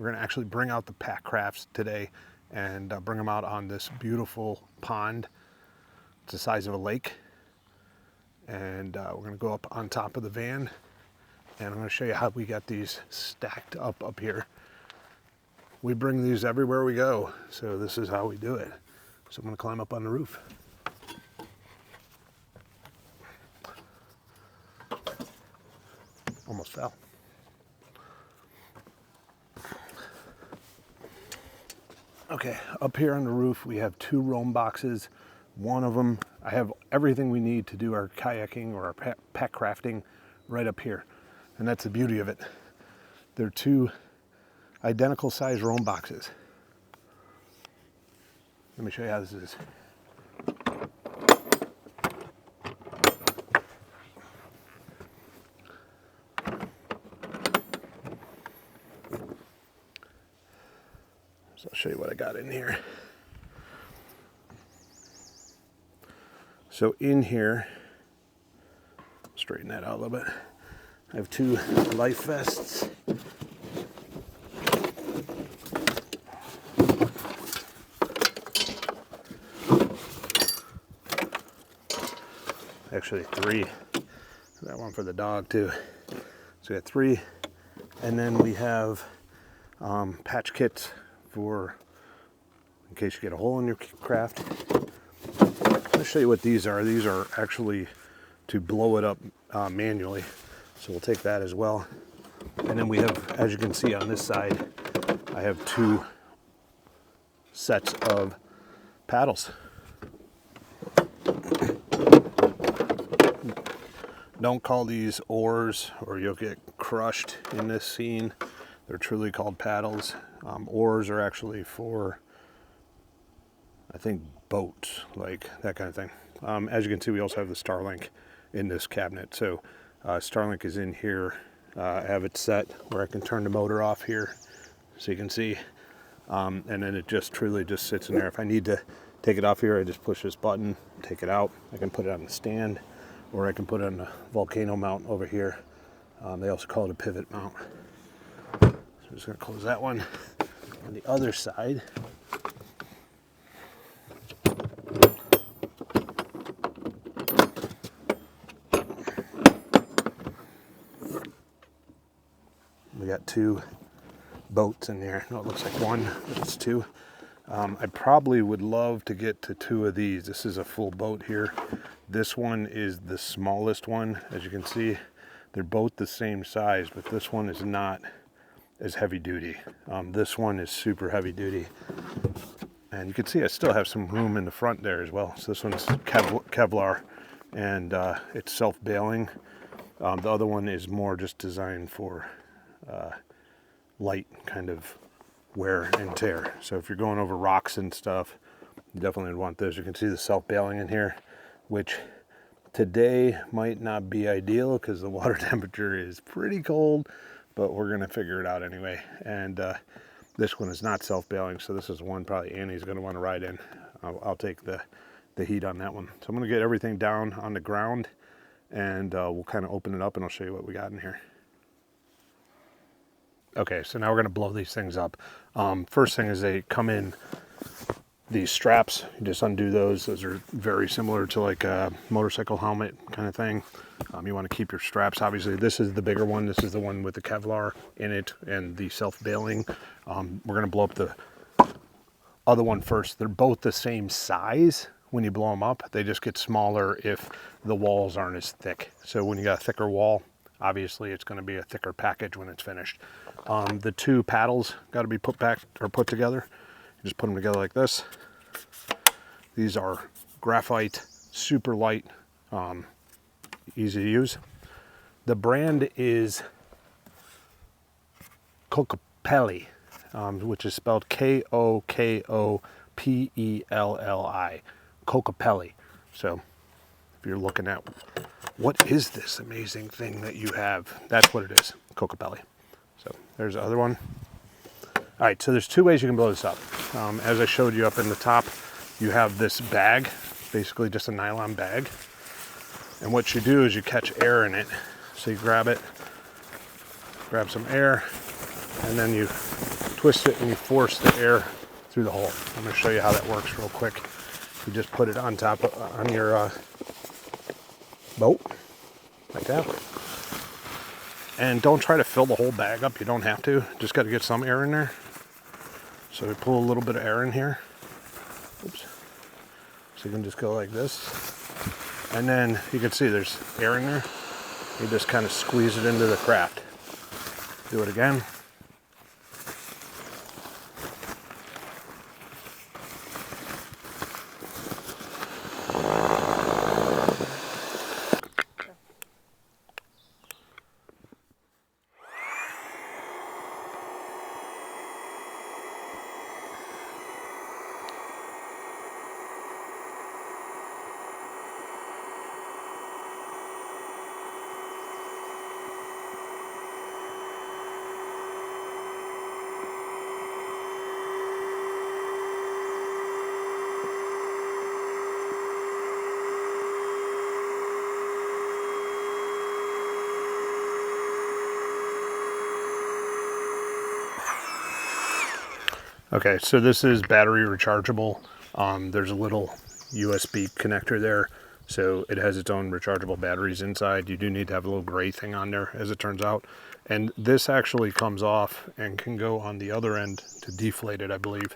We're going to actually bring out the Packrafts today and bring them out on this beautiful pond. It's the size of a lake. And we're going to go up on top of the van, and I'm going to show you how we got these stacked up here. We bring these everywhere we go, so this is how we do it. So I'm going to climb up on the roof. Almost fell. Okay, up here on the roof we have 2 roam boxes. One of them, I have everything we need to do our kayaking or our pack crafting right up here. And that's the beauty of it. They're 2 identical size roam boxes. Let me show you how this is. So I'll show you what I got in here. So in here, straighten that out a little bit. I have 2 life vests. Actually 3. That one for the dog too. So we got 3. And then we have patch kits for in case you get a hole in your craft. I'll show you what these are. These are actually to blow it up manually. So we'll take that as well. And then we have, as you can see on this side, I have 2 sets of paddles. Don't call these oars or you'll get crushed in this scene. They're truly called paddles. Oars are actually for, I think, boats, like that kind of thing. As you can see, we also have the Starlink in this cabinet. So Starlink is in here. I have it set where I can turn the motor off here so you can see. And then it just truly just sits in there. If I need to take it off here, I just push this button, take it out. I can put it on the stand, or I can put it on the volcano mount over here. They also call it a pivot mount. So I'm just gonna close that one. On the other side, we got 2 boats in there. No, it looks like 1, but it's 2. I probably would love to get to 2 of these. This is a full boat here. This one is the smallest one. As you can see, they're both the same size, but this one is not as heavy duty. This one is super heavy duty. And you can see I still have some room in the front there as well. So this one's Kevlar, and it's self-bailing. The other one is more just designed for light kind of wear and tear. So if you're going over rocks and stuff, you definitely would want this. You can see the self-bailing in here, which today might not be ideal because the water temperature is pretty cold, but we're gonna figure it out anyway. And this one is not self-bailing, so this is one probably Annie's gonna want to ride in. I'll take the heat on that one. So I'm gonna get everything down on the ground, and we'll kind of open it up and I'll show you what we got in here. Okay, so now we're gonna blow these things up. First thing is they come in these straps. You just undo those. Those are very similar to like a motorcycle helmet kind of thing. You want to keep your straps. Obviously, this is the bigger one. This is the one with the Kevlar in it and the self-bailing. We're gonna blow up the other one first. They're both the same size when you blow them up. They just get smaller if the walls aren't as thick. So when you got a thicker wall, obviously it's going to be a thicker package when it's finished. The 2 paddles got to be put back or put together. You just put them together like this. These are graphite, super light, easy to use. The brand is Kokopelli, which is spelled Kokopelli. Kokopelli. So if you're looking at what is this amazing thing that you have, that's what it is, Kokopelli. So there's the other one. All right, so there's 2 ways you can blow this up. As I showed you up in the top, you have this bag, basically just a nylon bag. And what you do is you catch air in it. So you grab it, grab some air, and then you twist it and you force the air through the hole. I'm going to show you how that works real quick. You just put it on top of, on your boat, like that. And don't try to fill the whole bag up. You don't have to. Just got to get some air in there. So we pull a little bit of air in here. Oops. So you can just go like this. And then you can see there's air in there. You just kind of squeeze it into the craft. Do it again. Okay, so this is battery rechargeable. There's a little USB connector there, so it has its own rechargeable batteries inside. You do need to have a little gray thing on there, as it turns out. And this actually comes off and can go on the other end to deflate it, I believe.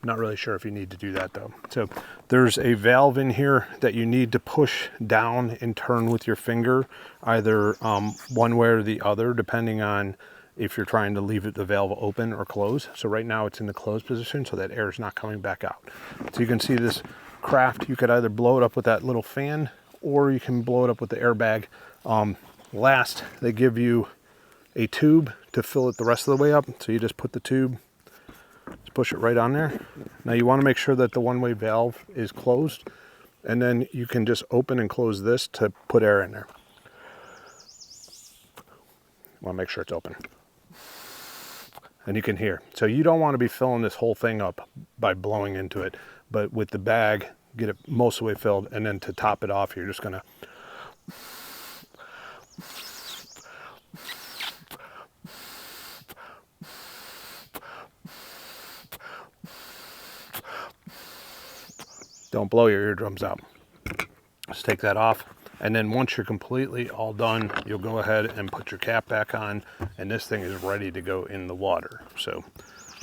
Not really sure if you need to do that though. So there's a valve in here that you need to push down and turn with your finger, either one way or the other, depending on if you're trying to leave the valve open or close. So right now it's in the closed position, so that air is not coming back out. So you can see this craft, you could either blow it up with that little fan, or you can blow it up with the airbag. Last, they give you a tube to fill it the rest of the way up. So you just put the tube, just push it right on there. Now you want to make sure that the one-way valve is closed, and then you can just open and close this to put air in there. Want to make sure it's open. And you can hear. So you don't want to be filling this whole thing up by blowing into it, but with the bag, get it most of the way filled, and then to top it off, you're just gonna don't blow your eardrums out. Just take that off. And then once you're completely all done, you'll go ahead and put your cap back on, and this thing is ready to go in the water. So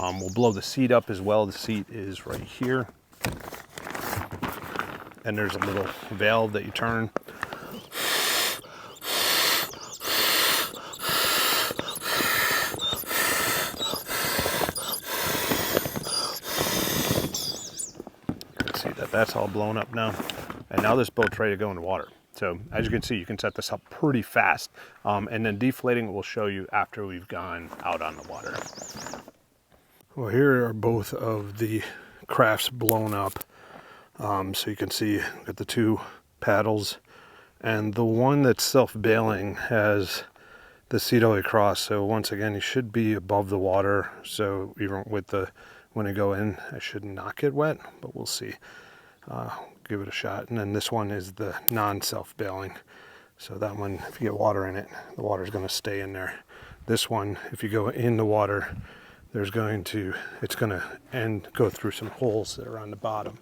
we'll blow the seat up as well. The seat is right here. And there's a little valve that you turn. You can see that that's all blown up now. And now this boat's ready to go in the water. So as you can see, you can set this up pretty fast. And then deflating we'll show you after we've gone out on the water. Well, here are both of the crafts blown up. So you can see got the two paddles, and the one that's self-bailing has the seat all across. So once again, you should be above the water. So even with the, when I go in, I should not get wet, but we'll see. Give it a shot. And then this one is the non-self-bailing. So that one, if you get water in it, the water's going to stay in there. This one, if you go in the water, it's going to go through some holes that are on the bottom.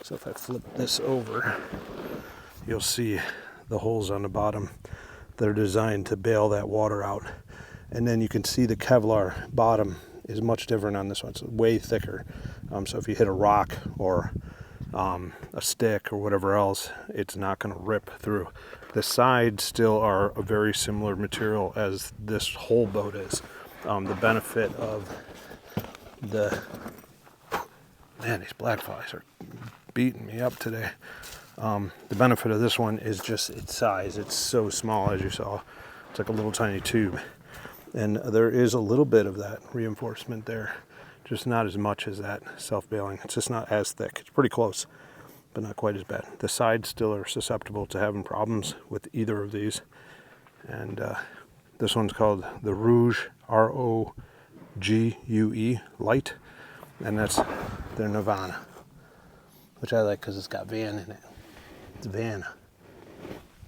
So if I flip this over, you'll see the holes on the bottom that are designed to bail that water out. And then you can see the Kevlar bottom is much different on this one. It's way thicker. So if you hit a rock or a stick or whatever else, it's not going to rip through. The sides still are a very similar material as this whole boat is. The benefit of man, these black flies are beating me up today. The benefit of this one is just its size. It's so small, as you saw. It's like a little tiny tube. And there is a little bit of that reinforcement there, just not as much as that self-bailing. It's just not as thick. It's pretty close, but not quite as bad. The sides still are susceptible to having problems with either of these. And this one's called the Rouge, R-O-G-U-E, Lite. And that's their Nirvana, which I like because it's got van in it. It's van.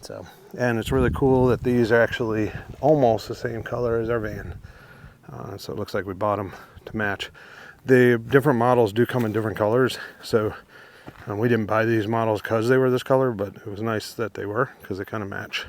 So, and it's really cool that these are actually almost the same color as our van. So it looks like we bought them to match. The different models do come in different colors, so we didn't buy these models because they were this color, but it was nice that they were because they kind of match.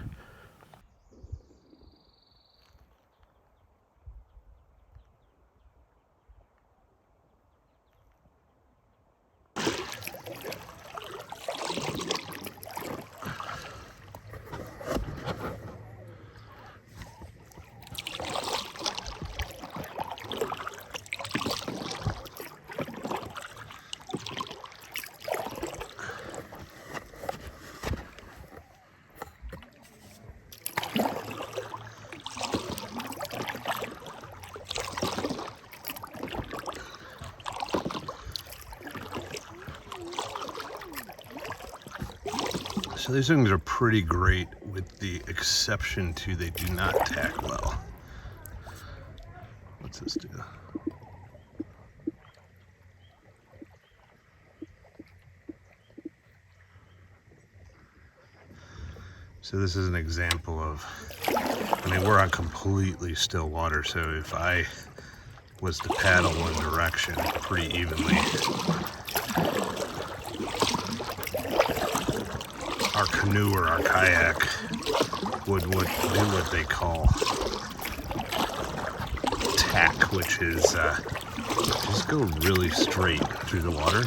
So these things are pretty great, with the exception to they do not tack well. What's this do? So this is an example of, I mean, we're on completely still water, so if I was to paddle one direction pretty evenly, our canoe or our kayak would do what they call tack, which is just go really straight through the water.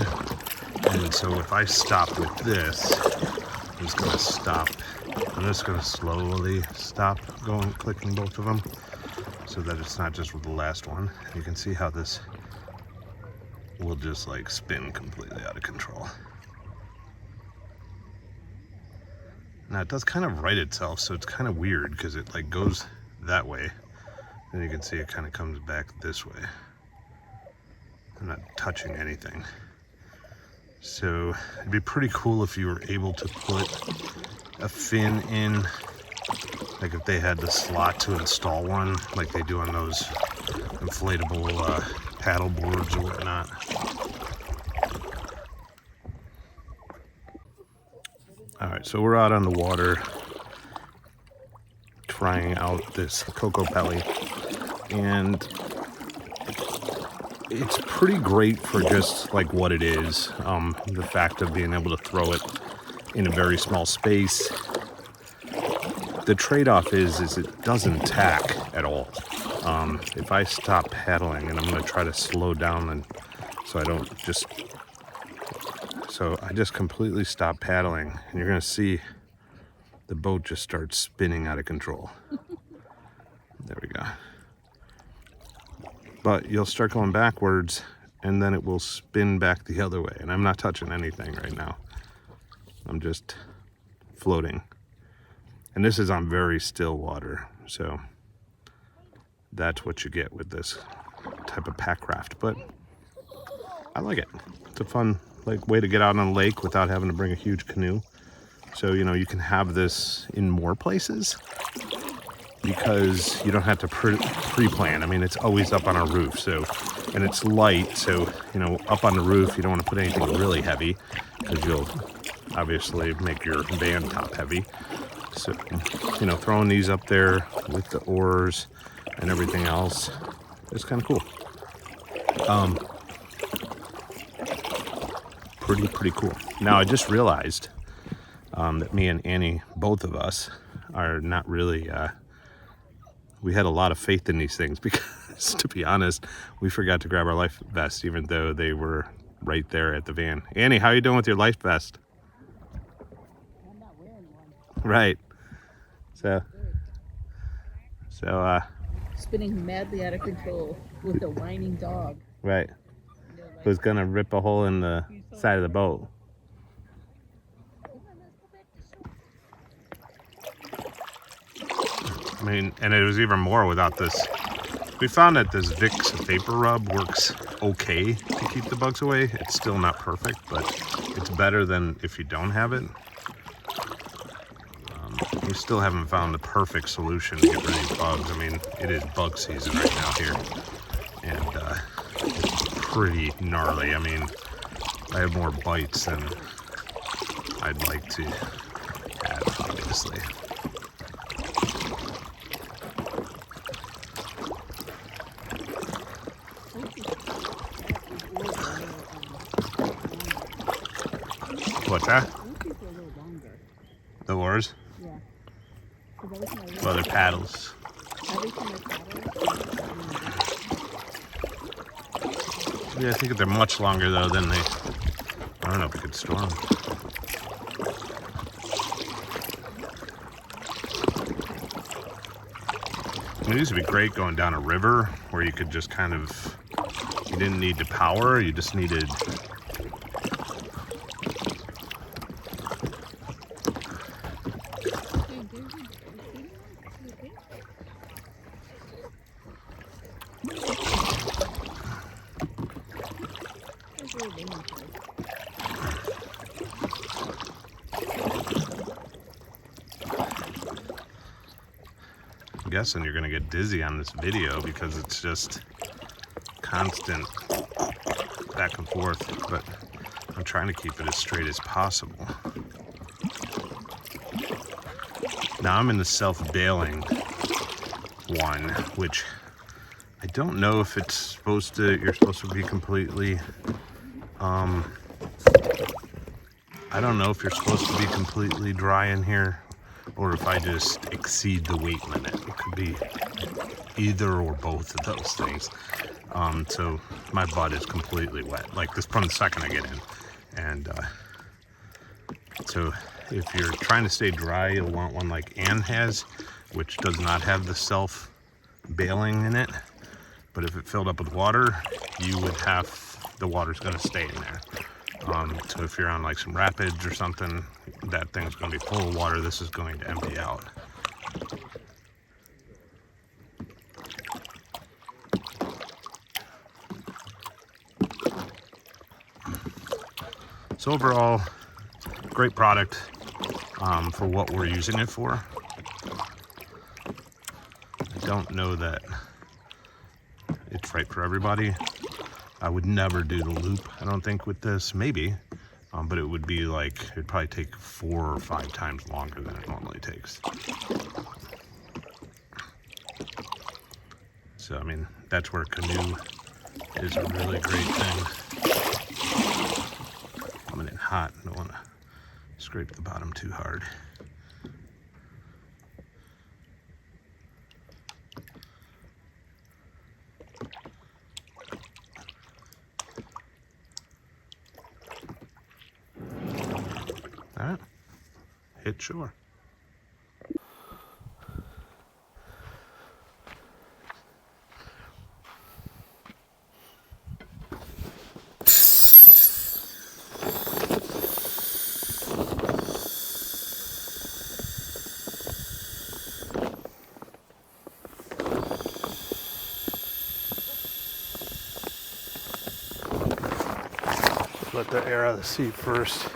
And so if I stop with this, I'm just going to stop. I'm just going to slowly stop going, clicking both of them, so that it's not just with the last one. You can see how this will just like spin completely out of control. Now it does kind of right itself, so it's kind of weird because it like goes that way, and you can see it kind of comes back this way. I'm not touching anything. So it'd be pretty cool if you were able to put a fin in, like if they had the slot to install one, like they do on those inflatable paddle boards or whatnot. All right, so we're out on the water trying out this Kokopelli, and it's pretty great for just like what it is. The fact of being able to throw it in a very small space. The trade-off is it doesn't tack at all. If I stop paddling, and I'm going to try to slow down, and so I just completely stop paddling, and you're going to see the boat just starts spinning out of control. There we go. But you'll start going backwards, and then it will spin back the other way. And I'm not touching anything right now. I'm just floating. And this is on very still water, so that's what you get with this type of packraft. But I like it. It's a fun way to get out on a lake without having to bring a huge canoe. So, you know, you can have this in more places because you don't have to pre-plan. I mean, it's always up on our roof, so, and it's light, so, you know, up on the roof, you don't want to put anything really heavy because you'll obviously make your van top heavy. So, you know, throwing these up there with the oars and everything else is kind of cool. Pretty cool. Now, I just realized that me and Annie, both of us, are not really, we had a lot of faith in these things because, to be honest, we forgot to grab our life vest, even though they were right there at the van. Annie, how are you doing with your life vest? I'm not wearing one. Right. So Spinning madly out of control with a whining dog. right. Who's gonna rip a hole in the side of the boat. I mean, and it was even more without this. We found that this Vicks vapor rub works okay to keep the bugs away. It's still not perfect, but it's better than if you don't have it. We still haven't found the perfect solution to get rid of these bugs. I mean, it is bug season right now here, and it's pretty gnarly. I mean, I have more bites than I'd like to have, obviously. What's that? I wish these were a little longer. The oars? Yeah. 'Cause every time I look Well, they're at them- paddles. Every time I paddle, Yeah, I think if they're much longer though, then they. I don't know if we could store them. I mean, these would be great going down a river where you could just kind of. You didn't need to power, you just needed. I'm guessing you're gonna get dizzy on this video because it's just constant back and forth, but I'm trying to keep it as straight as possible. Now I'm in the self-bailing one, which I don't know if it's supposed to, you're supposed to be completely, I don't know if you're supposed to be completely dry in here or if I just exceed the weight limit. It could be either or both of those things. So my butt is completely wet, like this from the second I get in. And so if you're trying to stay dry, you'll want one like Ann has, which does not have the self-bailing in it. But if it filled up with water, you would have, the water's gonna stay in there. So if you're on like some rapids or something, that thing's gonna be full of water. This is going to empty out. So overall, great product for what we're using it for. I don't know that it's right for everybody. I would never do the loop, I don't think, with this. Maybe, but it would be like, it'd probably take 4 or 5 times longer than it normally takes. So, I mean, that's where canoe is a really great thing. Coming in hot, don't want to scrape the bottom too hard. All right, hit shore. Let the air out of the seat first.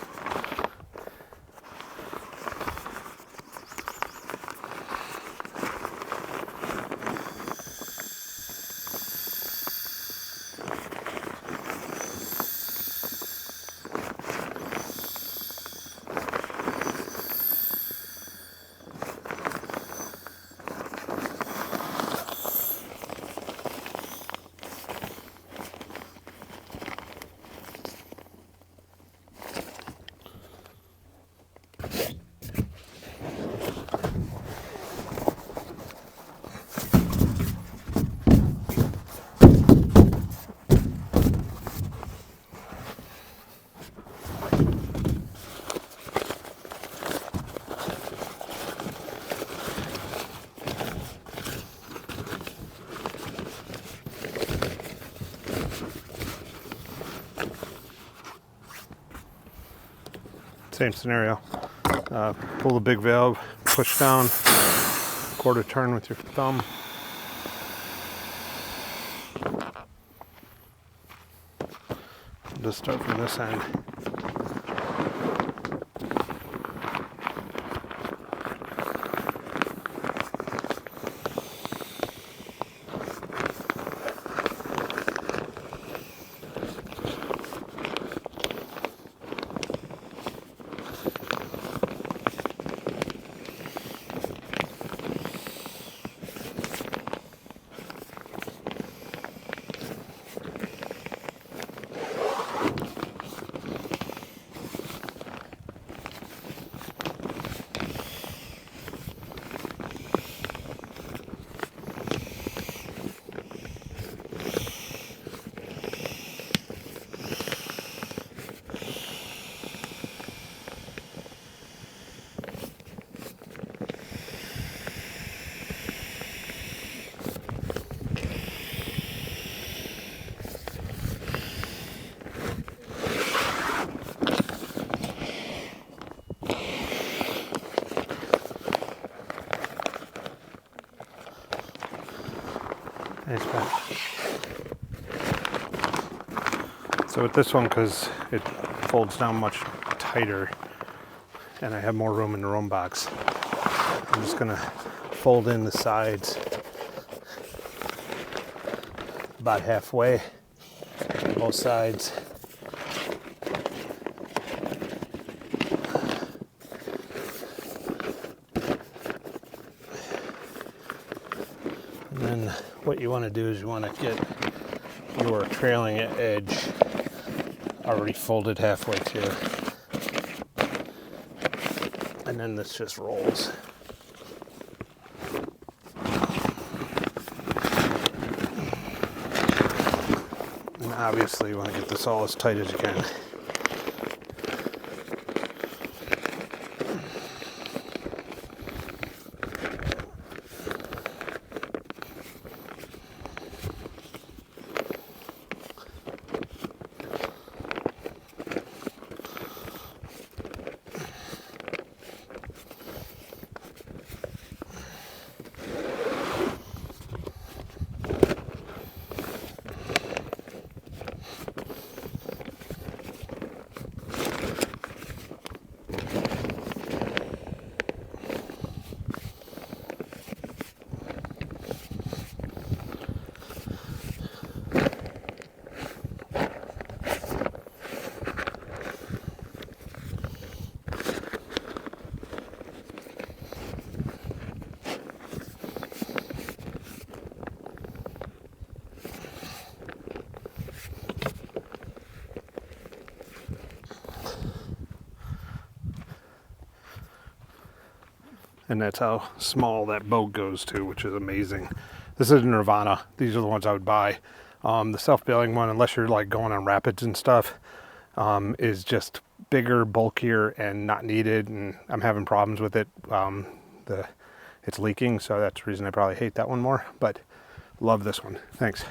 Same scenario. Pull the big valve, push down, quarter turn with your thumb. Just start from this end. So with this one, because it folds down much tighter and I have more room in the room box, I'm just gonna fold in the sides about halfway, both sides. And then what you want to do is you want to get your trailing edge already folded halfway too. And then this just rolls. And obviously you want to get this all as tight as you can. And that's how small that boat goes to, which is amazing. This is Nirvana. These are the ones I would buy. The self-bailing one, unless you're like going on rapids and stuff, is just bigger, bulkier, and not needed. And I'm having problems with it. It's leaking, so that's the reason I probably hate that one more. But love this one. Thanks.